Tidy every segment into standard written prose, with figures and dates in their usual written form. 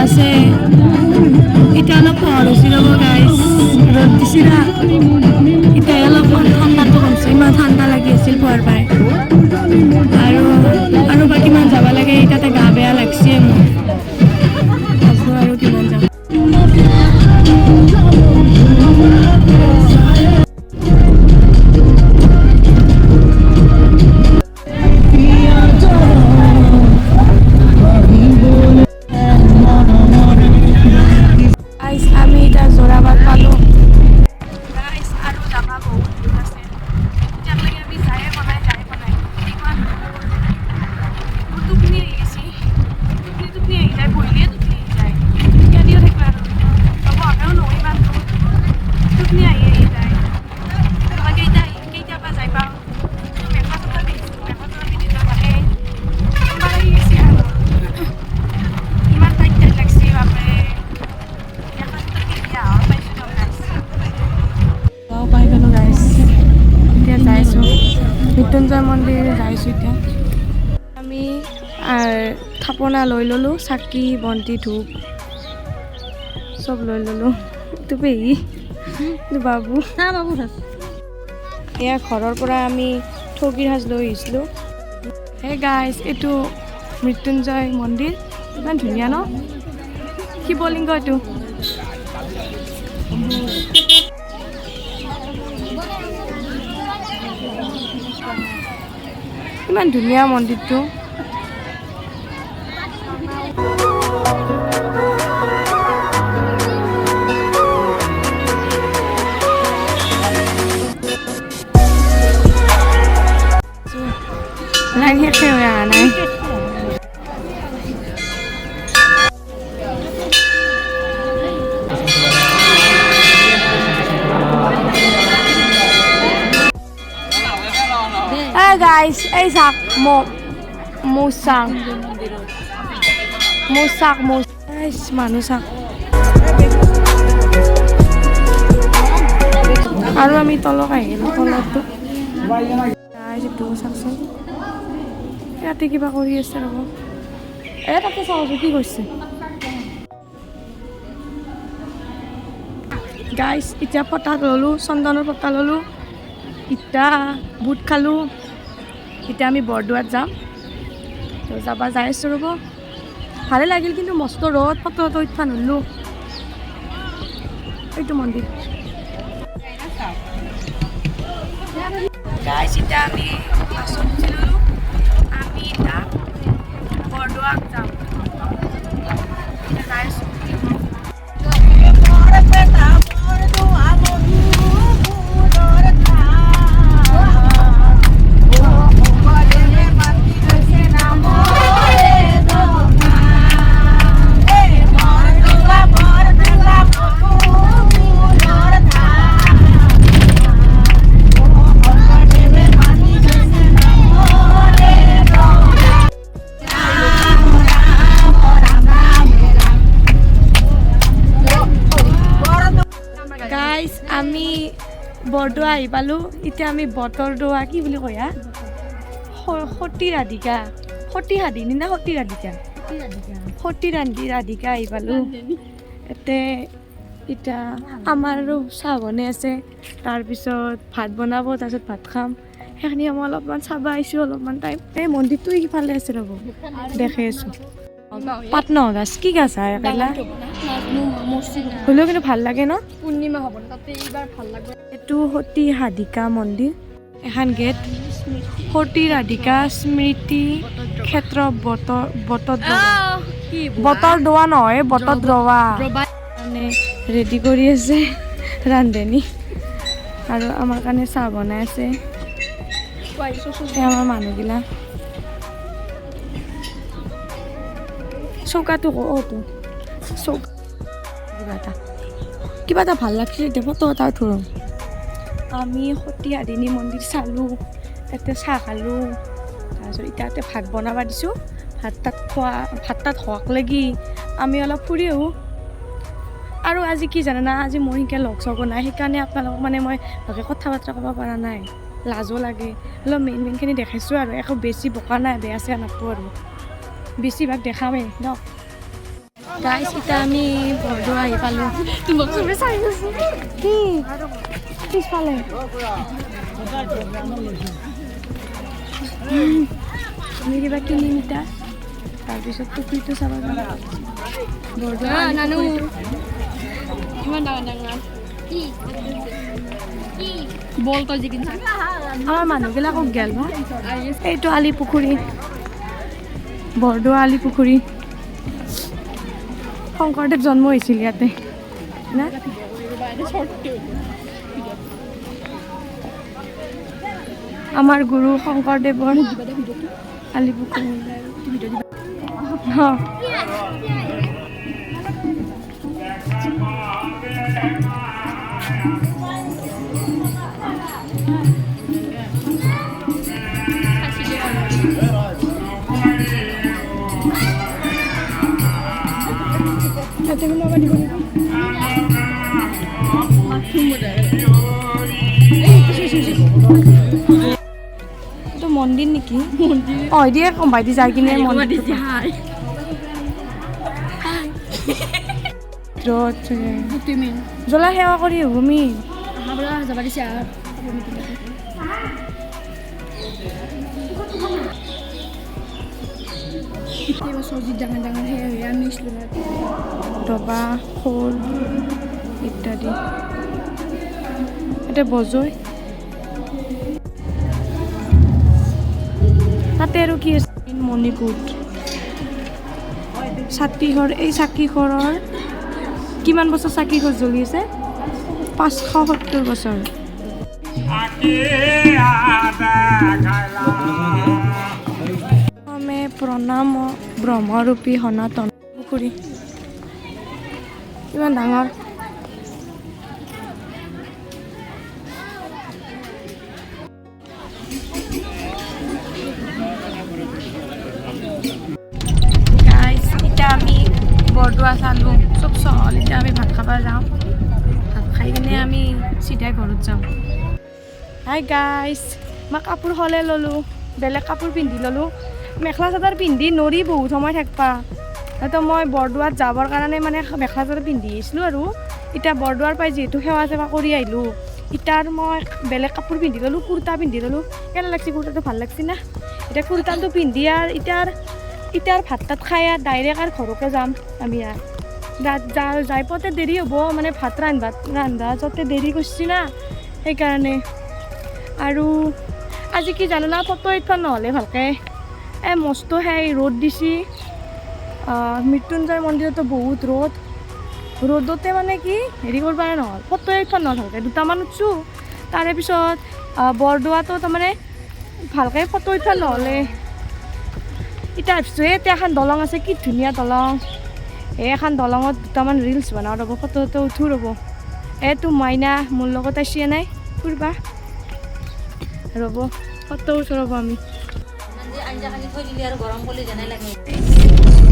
আছে এটা অলপ পোহৰ হৈছে ৰ'ব গাইজ ৰ'দ দিছি না এতিয়া অলপমান ঠাণ্ডাটো কমছে ইমান ঠাণ্ডা লাগি আছিল পোৱাৰ পাই আৰু বা কিমান যাব লাগে তাতে গা বেয়া লাগছে মোৰ আকৌ আৰু কিমান যাম আমি এটা জোৰাবাট পালোঁ গাইজ আৰু জাগা বহুত দূৰ আছে এতিয়ালৈকে আমি যাই পোৱা নাই ইমান মোৰ টোপনি আহি গৈছে টোপনি আহি যায় বহিলে টোপনি আহি যায় এতিয়া দিও থাকিব আৰু হ'ব আমিও নহয় ইমান দূৰ টোপনি আহি যায় কেইটাবা যাই পাওঁ মেখা চাদৰ পিন্ধি থাকে কেনেকুৱা লাগি গৈছে আৰু ইমান টাইট লাগছে বাপৰে পাই গ'লোঁ গাইজ এতিয়া যাইছোঁ মৃত্যুঞ্জয় মন্দিৰ যাইছোঁ এতিয়া আমি থাপনা লৈ ল'লোঁ চাকি বন্তি ধূপ চব লৈ ল'লোঁ এইটো পেহী এইটো বাবু এয়া ঘৰৰ পৰা আমি ঠগীৰ সাজ লৈ আহিছিলোঁ হে গাইজ এইটো মৃত্যুঞ্জয় মন্দিৰ ইমান ধুনীয়া ন শিৱলিংগ এইটো ইমান ধুনীয়া মন্দিৰটো লাইন শেষ হৈ অহা নাই guys, এইsak musak guys, মানুহ চাক আৰু আমি তলক আহিলোঁ তলতো গাইজ এইটো চাকচোন ইয়াতে কিবা কৰি আছে ৰ'ব তাকে চাওঁছো কি কৰিছে গাইজ এতিয়া ফটা ল'লোঁ চন্দনৰ ফটা ল'লোঁ ইটা বুট খালোঁ এতিয়া আমি বৰদোৱাত যাম তো যাবা যাই আছোঁ ৰ'ব ভালে লাগিল কিন্তু মস্ত ৰ'দ ফটো উঠবা নল্লোঁ এইটো মন্দিৰ গাইজ এতিয়া আমি বাছত উঠি ল'লোঁ আমি এতিয়া বৰদোৱাত যাম যাই আছোঁ আমি বৰদোৱা আহি পালোঁ এতিয়া আমি বতৰদোৱা কি বুলি কয় সতী ৰাধিকা আহি পালোঁ এতিয়া আমাৰ আৰু চাহ বনাই আছে তাৰপিছত ভাত বনাব তাৰপিছত ভাত খাম সেইখিনি মই অলপমান চাব আহিছোঁ অলপমান টাইম এই মন্দিৰটো সিফালে আছে ৰ'ব দেখাই আছোঁ পাটন গাছ কি গাছ হয় একেলা হ'লেও কিন্তু ভাল লাগে ন পূৰ্ণিমা হ'ব তাতে এইবাৰ ভাল লাগে এইটো সতী ৰাধিকা মন্দিৰ এখন গেট সতী ৰাধিকা স্মৃতি ক্ষেত্ৰ বতৰদোৱা নহয় বতৰদোৱা মানে ৰেডি কৰি আছে ৰান্ধনী আৰু আমাৰ কাৰণে চাহ বনাই আছে আমাৰ মানুহগিলা চৌকাটো ক'তো চৌকা কিবা এটা ভাল লাগছিল এতিয়া ফটো এটা উঠোঁ আমি সতী ৰাধিনী মন্দিৰ চালোঁ তাতে চাহ খালোঁ তাৰপিছত এতিয়া ভাত বনাব দিছোঁ ভাত তাত হোৱাক লাগি আমি অলপ ফুৰি আহোঁ আৰু আজি কি জানা আজি মই সিনকে লগ চগ নাই সেইকাৰণে আপোনালোকক মানে মই ভালকৈ কথা বাৰ্তা ক'ব পৰা নাই লাজো লাগে অলপ মেইনখিনি দেখাইছোঁ আৰু একো বেছি বোকা নাই বেয়া চেয়া নাপাব আৰু বেছিভাগ দেখামেই ন গাইছ এতিয়া আমি বৰদোৱা আহি পালোঁ তোমাক চবে চাই আছোঁ কি পিছফালে আমি কিবা কিনিম এতিয়া তাৰপিছত পুখুৰীটো চাব যাম বৰদোৱা নানো ইমান ডাঙৰ ডাঙৰ বল তই যি কিনিছা আমাৰ মানুহবিলাকক গেল বা এইটো আলি পুখুৰী বৰদোৱা আলি পুখুৰী শংকৰদেৱ জন্ম হৈছিল ইয়াতে না আমাৰ গুৰু শংকৰদেৱৰ আলি পুখুৰী মন্দিৰ নেকি অঁ দিয়ে কম ভাইটি যাই কিনে মন্দিৰ জ্বলা সেৱা কৰি ভূমি যাব দিছে চব্জি ডাঙৰ ডাঙৰ সেয়া মিছলো ডবা শোল ইত্যাদি এতিয়া বজয় তাতে আৰু কি আছে মণিকূট ছাতিঘৰ এই চাকিঘৰৰ কিমান বছৰ চাকিঘৰ জ্বলি আছে 570 বছৰ প্ৰণাম ব্ৰহ্মৰূপী সনাতন পুখুৰী ইমান ডাঙৰ এতিয়া আমি বৰদোৱা চালোঁ চব চহল এতিয়া আমি ভাত খাব যাওঁ ভাত খাই কিনে আমি চিধাই ঘৰত যাওঁ হাই গাইছ মই কাপোৰ সলাই ল'লোঁ বেলেগ কাপোৰ পিন্ধি ল'লোঁ মেখেলা চাদৰ পিন্ধি নৰি বহুত সময় থাকিবা তো মই বৰদোৱাত যাবৰ কাৰণে মানে মেখেলা চাদৰ পিন্ধি আহিছিলোঁ আৰু এতিয়া বৰদোৱাৰ পৰাই যিহেতু সেৱা চেৱা কৰি আহিলোঁ এতিয়া মই বেলেগ কাপোৰ পিন্ধি ল'লোঁ কুৰ্তা পিন্ধি ল'লোঁ কেনে লাগছে কুৰ্তাটো ভাল লাগছে না এতিয়া কুৰ্তাটো পিন্ধি আৰু এতিয়া ভাত তাত খাই আৰু ডাইৰেক্ট আৰু ঘৰকে যাম আমি আৰু যাই পাওঁতে দেৰি হ'ব মানে ভাত ৰান্ধা যাতে দেৰি কৰিছে না সেইকাৰণে আৰু আজি কি জানো না ফটো এখন নহ'লে ভালকৈ মস্ত সেই ৰ'দ দিছে মৃত্যুঞ্জয় মন্দিৰতো বহুত ৰ'দতে মানে কি হেৰি কৰিব পাৰে নহ'ল ফটো এখন নহ'ল ভালকৈ দুটামান উঠছোঁ তাৰে পিছত বৰদোৱাতো তাৰমানে ভালকৈ ফটো এখন নহ'লে এতিয়া ভাবিছোঁ এতিয়া এখন দলং আছে কি ধুনীয়া দলং এই এখন দলঙত দুটামান ৰিলচ বনাওঁ ৰ'ব ফটো উঠো ৰ'ব এইটো মাইনা মোৰ লগত আহিছে নাই ফুৰিবা ৰ'ব ফটো উঠো ৰ'ব আমি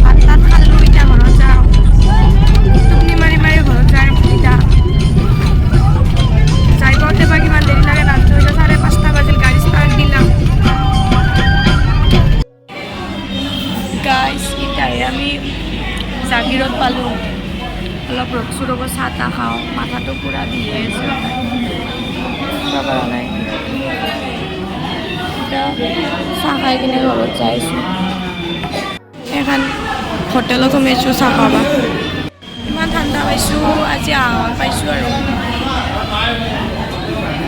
ভাত তাত খালোঁ এতিয়া ঘৰত যাওঁ টোপনি মাৰি ঘৰত যাই যাই পাওঁতে বা কিমান দেৰি লাগে ৰাতি হৈছে 5:30 বাজিল গাড়ী ষ্টাৰ্ট দিলাম গাইছ এতিয়া আমি জাগিৰোড পালোঁ অলপ ৰখছোঁ ৰ'ব চাহ তাহ খাওঁ মাথাটো পূৰা বিহে আছে নাই চাহ খাই কিনে ঘৰত যাই আছোঁ এখন হোটেলত সোমাইছোঁ চাহ খাবা ইমান ঠাণ্ডা পাইছোঁ আজি আহৰণ পাইছোঁ আৰু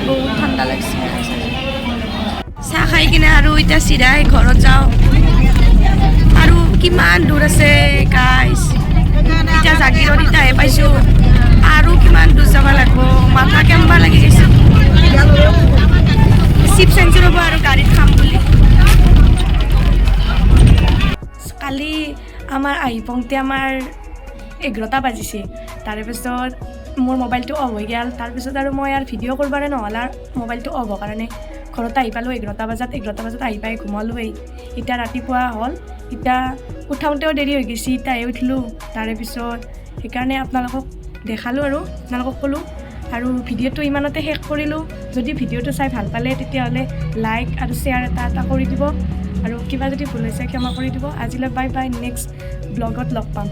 বহুত ঠাণ্ডা লাগিছে চাহ খাই কিনে আৰু এতিয়া চিধাই ঘৰত যাওঁ আৰু কিমান দূৰ আছে গাইছ এতিয়া জাগিৰোড এতিয়াহে পাইছোঁ আৰু কিমান দূৰ যাব লাগিব মাথা কেম্বা লাগি গৈছে চিপ চেঞ্চি ৰ'ব আৰু গাড়ীত খাম বুলি কালি আমাৰ আহি পাওঁতে আমাৰ 11টা বাজিছে তাৰপিছত মোৰ মোবাইলটো অফ হৈ গ'ল তাৰপিছত আৰু মই আৰু ভিডিঅ' কৰিবৰে নহ'ল আৰু মোবাইলটো অফ হোৱাৰ কাৰণে ঘৰত আহি পালোঁ 11টা বজাত আহি পাই ঘুমালোৱেই এতিয়া ৰাতিপুৱা হ'ল এতিয়া উঠাওঁতেও দেৰি হৈ গৈছে এতিয়াহে উঠিলোঁ তাৰে পিছত সেইকাৰণে আপোনালোকক দেখালোঁ আৰু আপোনালোকক ক'লোঁ আৰু ভিডিঅ'টো ইমানতে শেষ কৰিলোঁ যদি ভিডিঅ'টো চাই ভাল পালে তেতিয়াহ'লে লাইক আৰু শ্বেয়াৰ এটা কৰি দিব আৰু কিবা যদি ভুল হৈছে ক্ষমা কৰি দিব আজিলৈ বাই বাই নেক্সট ব্লগত লগ পাম